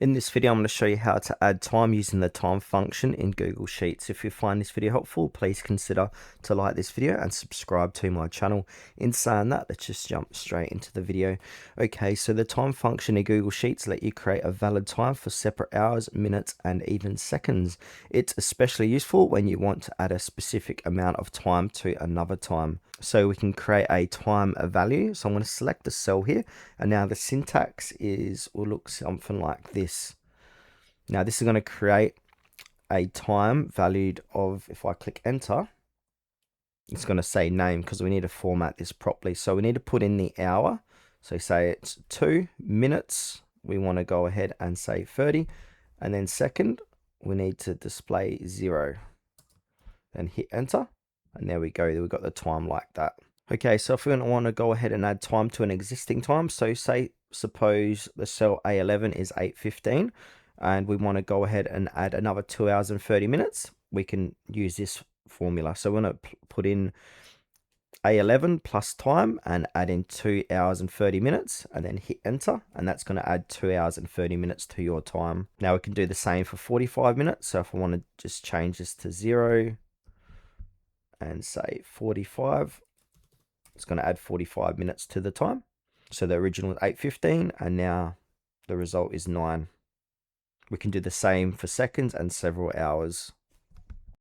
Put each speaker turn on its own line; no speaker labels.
In this video, I'm going to show you how to add time using the time function in Google Sheets. If you find this video helpful, please consider to like this video and subscribe to my channel. In saying that, let's just jump straight into the video. Okay, so the time function in Google Sheets let you create a valid time for separate hours, minutes, and even seconds. It's especially useful when you want to add a specific amount of time to another time. So we can create a time value. So I'm going to select the cell here, and now the syntax will look something like this. Now this is going to create a time valued of, if I click enter, it's going to say name because we need to format this properly. So we need to put in the hour. So say it's 2 minutes. We want to go ahead and say 30, and then second, we need to display 0. Then hit enter. And there we go, we've got the time like that. Okay, so if we want to go ahead and add time to an existing time, so suppose the cell A11 is 8:15, and we want to go ahead and add another 2 hours and 30 minutes, we can use this formula. So we're going to put in A11 plus time and add in 2 hours and 30 minutes, and then hit enter, and that's going to add 2 hours and 30 minutes to your time. Now we can do the same for 45 minutes. So if I want to just change this to 0, and say 45, it's going to add 45 minutes to the time. So the original was 8:15, and now the result is 9. We can do the same for seconds and several hours.